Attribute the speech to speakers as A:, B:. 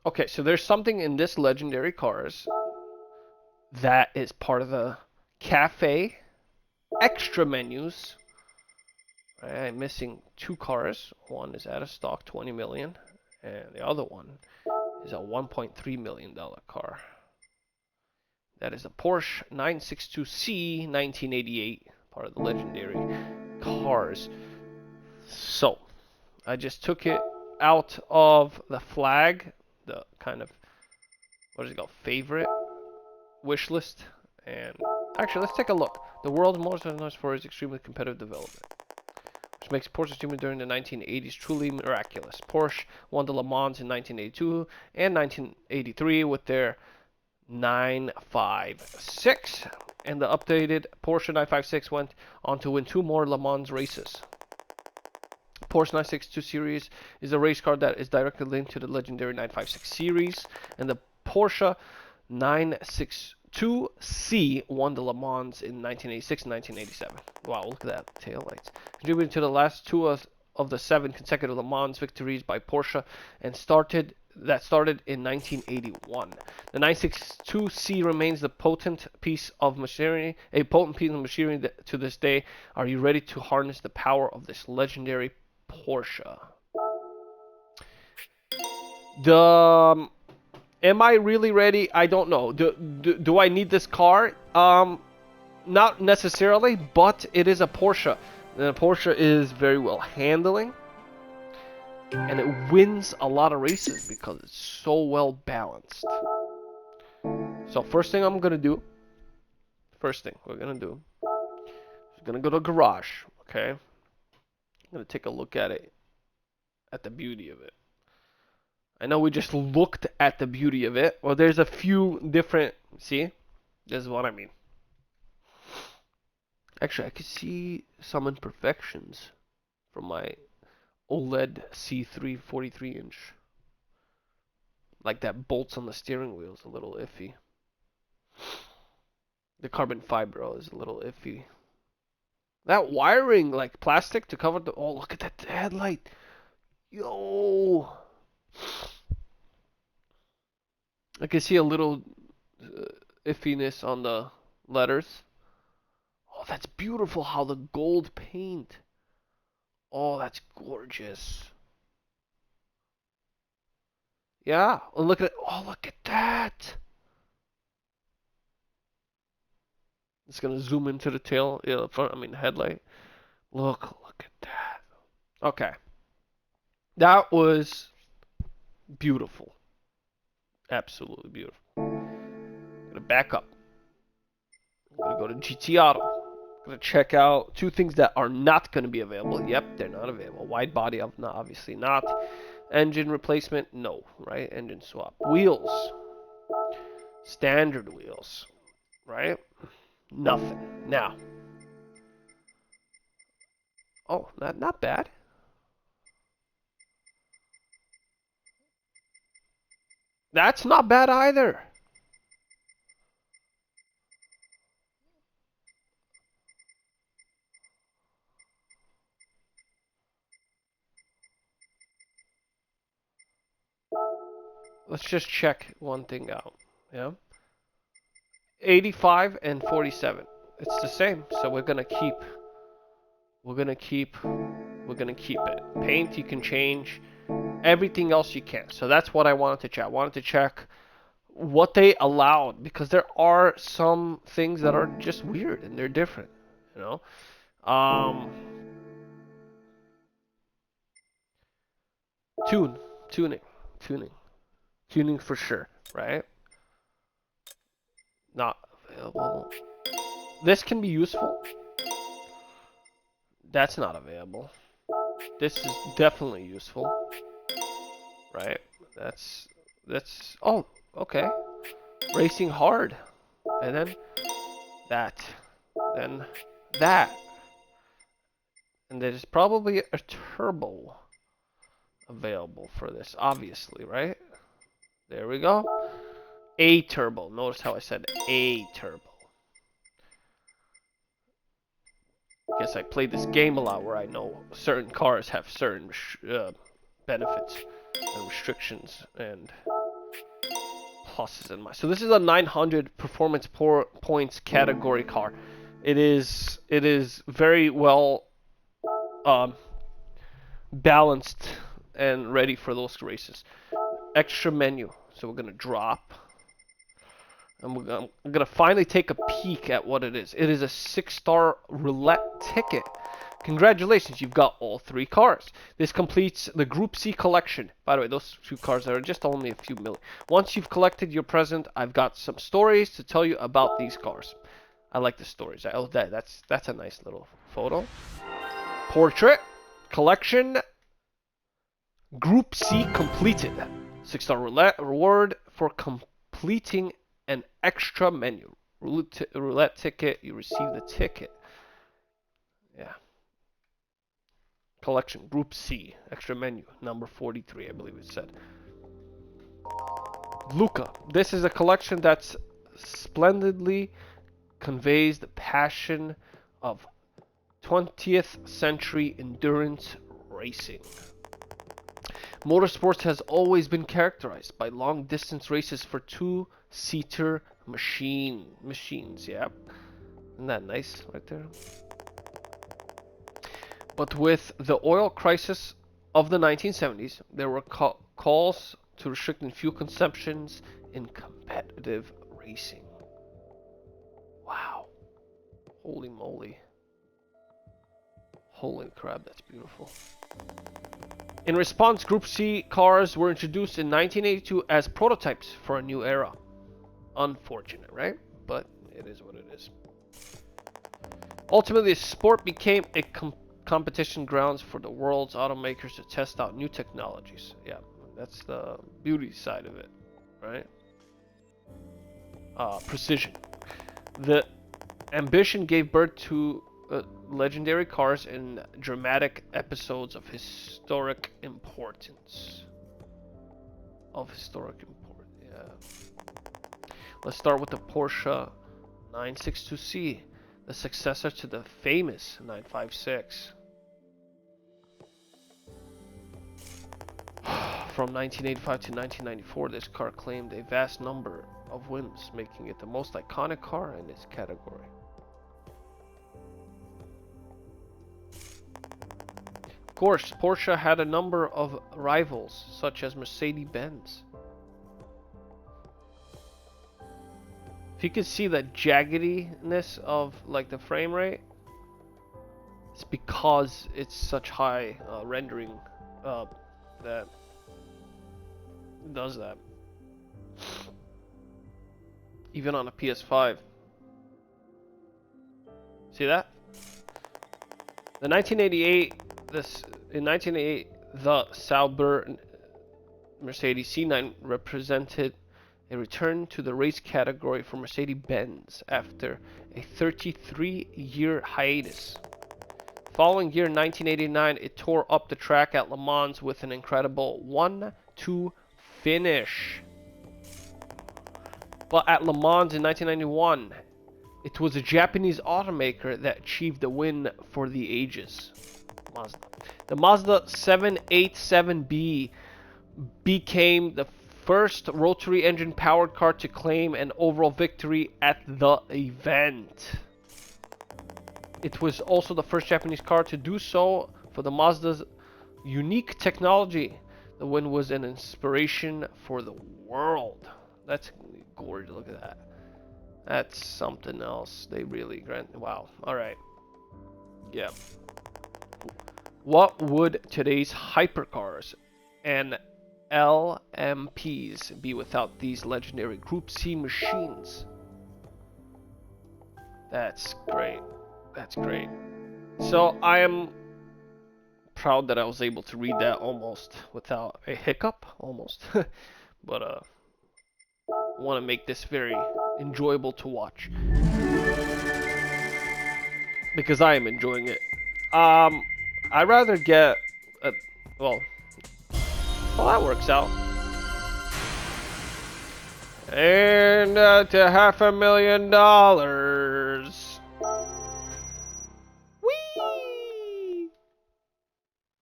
A: Okay, so there's something in this legendary cars that is part of the cafe extra menus. I'm missing two cars. One is out of stock, 20 million, and the other one is a $1.3 million car. That is a Porsche 962C 1988, part of the legendary cars. So, I just took it out of the flag, the kind of, what is it called, favorite wish list. And actually, let's take a look. The world's most known for its extremely competitive development, which makes Porsche's achievement during the 1980s truly miraculous. Porsche won the Le Mans in 1982 and 1983 with their 956, and the updated Porsche 956 went on to win two more Le Mans races. Porsche 962 series is a race car that is directly linked to the legendary 956 series, and the Porsche 962C won the Le Mans in 1986 and 1987. Wow, look at that tail lights. Contributing to the last two of the 7 consecutive Le Mans victories by Porsche, and started in 1981. The 962C remains the potent piece of machinery, that, to this day. Are you ready to harness the power of this legendary Porsche? Am I really ready? I don't know. Do I need this car? Not necessarily, but it is a Porsche. And a Porsche is very well handling, and it wins a lot of races because it's so well balanced. So first thing we're gonna do is gonna go to the garage. Okay, I'm gonna take a look at it, at the beauty of it. I know we just looked at the beauty of it. Well, there's a few different. See, this is what I mean. Actually, I could see some imperfections from my OLED C3 43-inch. Like that bolts on the steering wheel is a little iffy. The carbon fiber is a little iffy. That wiring, like plastic to cover the. Oh, look at that headlight. Yo. I can see a little iffiness on the letters. Oh, that's beautiful how the gold paint. Oh, that's gorgeous. Yeah, look at that. It's gonna zoom into the tail, yeah, the front. I mean, headlight. Look at that. Okay, that was beautiful. Absolutely beautiful. I'm gonna back up. I'm gonna go to GT Auto. I'm gonna check out two things that are not gonna be available. Yep, they're not available. Wide body, obviously not. Engine replacement, no, right? Engine swap. Wheels, standard wheels, right? Nothing. Now, oh, not bad. That's not bad either. Let's just check one thing out. Yeah, 85 and 47. It's the same. So we're gonna keep. We're gonna keep it. Paint you can change. Everything else you can. So that's what I wanted to check. I wanted to check what they allowed, because there are some things that are just weird and they're different. You know. Tune, tuning, tuning, tuning for sure. Right? Not available. This can be useful. That's not available. This is definitely useful. Right? That's oh, okay. Racing hard. And then that. Then that. And there's probably a turbo available for this, obviously, right? There we go. A turbo. Notice how I said a turbo. Guess I played this game a lot where I know certain cars have certain benefits and restrictions, and pluses in mind. So this is a 900 performance points category car. It is very well balanced and ready for those races. Extra menu. So we're gonna drop. And I'm gonna finally take a peek at what it is. It is a 6-star roulette ticket. Congratulations, you've got all 3 cars. This completes the Group C collection. By the way, those 2 cars are just only a few million. Once you've collected your present, I've got some stories to tell you about these cars. I like the stories. That's a nice little photo. Portrait collection. Group C completed. 6-star roulette reward for completing an extra menu. Roulette ticket. You receive the ticket. Yeah. Collection Group C extra menu number 43, I believe it said. Luca. This is a collection that splendidly conveys the passion of 20th century endurance racing. Motorsports has always been characterized by long distance races for 2-seater machines. Yeah, isn't that nice right there? But with the oil crisis of the 1970s, there were calls to restricting fuel consumptions in competitive racing. Wow. Holy moly. Holy crap, that's beautiful. In response, Group C cars were introduced in 1982 as prototypes for a new era. Unfortunate, right? But it is what it is. Ultimately, the sport became a competition grounds for the world's automakers to test out new technologies. Yeah, that's the beauty side of it, right? Precision. The ambition gave birth to legendary cars in dramatic episodes of historic importance. Yeah. Let's start with the Porsche 962C, the successor to the famous 956. From 1985 to 1994, this car claimed a vast number of wins, making it the most iconic car in its category. Of course, Porsche had a number of rivals, such as Mercedes-Benz. If you can see the jaggediness of like the frame rate, it's because it's such high rendering that does that. Even on a PS5. See that? In 1988, the Sauber Mercedes C9 represented a return to the race category for Mercedes-Benz after a 33-year hiatus. The following year, 1989, it tore up the track at Le Mans with an incredible 1-2 finish. But at Le Mans in 1991, it was a Japanese automaker that achieved the win for the ages. Mazda. The Mazda 787B became the first rotary engine powered car to claim an overall victory at the event. It was also the first Japanese car to do so for the Mazda's unique technology. The win was an inspiration for the world. That's gorgeous. Look at that. That's something else. They really wow. All right. Yeah. What would today's hypercars and LMPs be without these legendary Group C machines? That's great. That's great. So I am proud that I was able to read that almost without a hiccup, almost. But I want to make this very enjoyable to watch because I am enjoying it. I'd rather get a, well, that works out. And to $500,000.